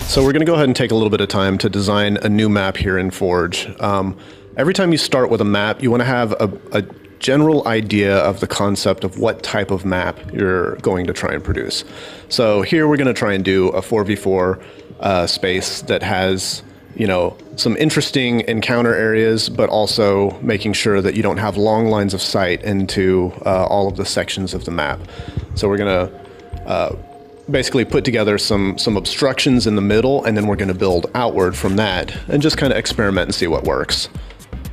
So we're going to go ahead and take a little bit of time to design a new map here in Forge. Every time you start with a map, you want to have a general idea of the concept of what type of map you're going to try and produce. So here we're going to try and do a 4v4 space that has, you know, some interesting encounter areas, but also making sure that you don't have long lines of sight into all of the sections of the map. So we're going to basically put together some obstructions in the middle, and then we're going to build outward from that and just kind of experiment and see what works.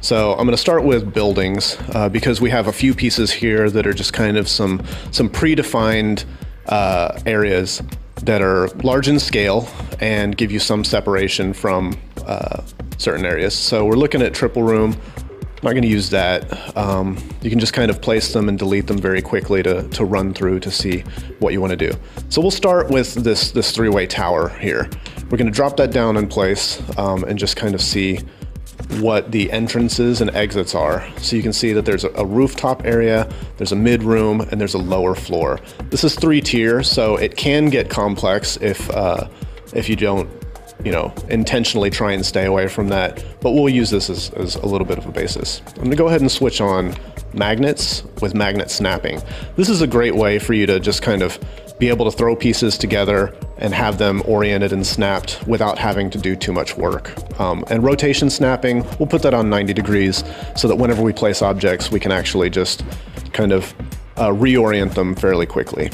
So I'm going to start with buildings because we have a few pieces here that are just kind of some predefined areas that are large in scale and give you some separation from certain areas. So we're looking at triple room. I'm not going to use that. You can just kind of place them and delete them very quickly to run through to see what you want to do. So we'll start with this three-way tower here. We're going to drop that down in place and just kind of see what the entrances and exits are. So you can see that there's a rooftop area, there's a mid room, and there's a lower floor. This is 3-tier, so it can get complex if you don't, you know, intentionally try and stay away from that, but we'll use this as a little bit of a basis. I'm gonna go ahead and switch on magnets with magnet snapping. This is a great way for you to just kind of be able to throw pieces together and have them oriented and snapped without having to do too much work. And rotation snapping, we'll put that on 90 degrees so that whenever we place objects, we can actually just kind of reorient them fairly quickly.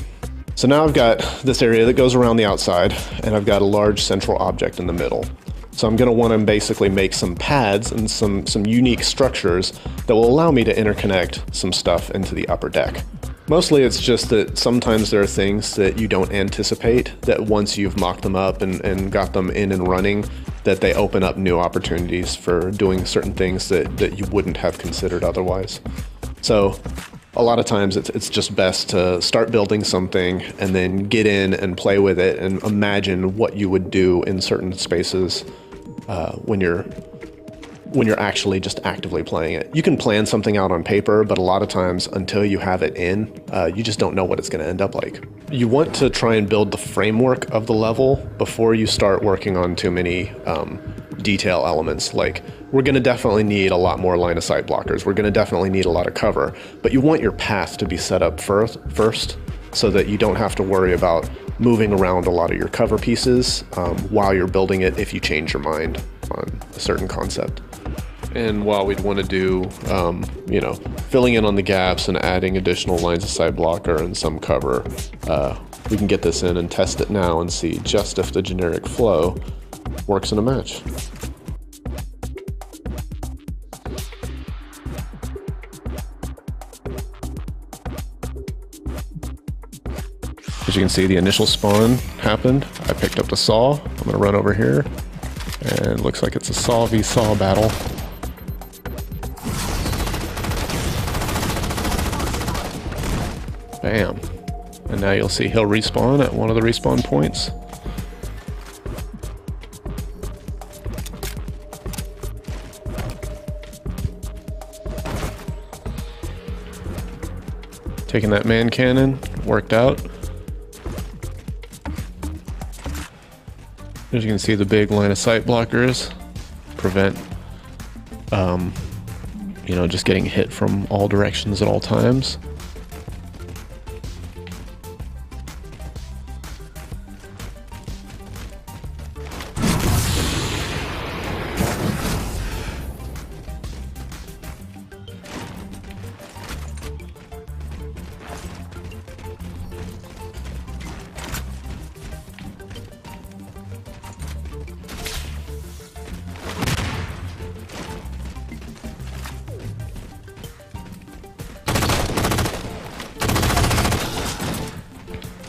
So now I've got this area that goes around the outside, and I've got a large central object in the middle. So I'm going to want to basically make some pads and some unique structures that will allow me to interconnect some stuff into the upper deck. Mostly it's just that sometimes there are things that you don't anticipate, that once you've mocked them up and got them in and running, that they open up new opportunities for doing certain things that you wouldn't have considered otherwise. So a lot of times it's just best to start building something and then get in and play with it and imagine what you would do in certain spaces when you're actually just actively playing it. You can plan something out on paper, but a lot of times until you have it in, you just don't know what it's going to end up like. You want to try and build the framework of the level before you start working on too many detail elements. Like, we're going to definitely need a lot more line of sight blockers. We're going to definitely need a lot of cover, but you want your path to be set up first so that you don't have to worry about moving around a lot of your cover pieces while you're building it if you change your mind on a certain concept. And while we'd want to do, you know, filling in on the gaps and adding additional lines of sight blocker and some cover, we can get this in and test it now and see just if the generic flow works in a match. As you can see, the initial spawn happened. I picked up the saw. I'm going to run over here, and it looks like it's a saw v saw battle. Bam. And now you'll see he'll respawn at one of the respawn points. Taking that man cannon, worked out. As you can see, the big line of sight blockers prevent, you know, just getting hit from all directions at all times.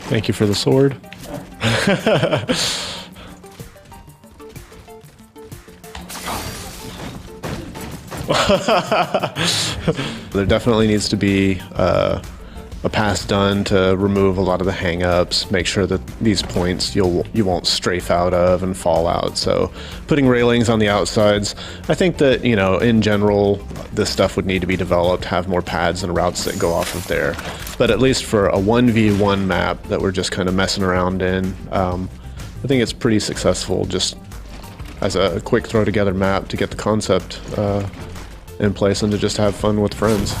Thank you for the sword. There definitely needs to be a pass done to remove a lot of the hang-ups, make sure that these points you won't strafe out of and fall out. So putting railings on the outsides, I think that, you know, in general, this stuff would need to be developed, have more pads and routes that go off of there. But at least for a 1v1 map that we're just kind of messing around in, I think it's pretty successful just as a quick throw together map to get the concept in place and to just have fun with friends.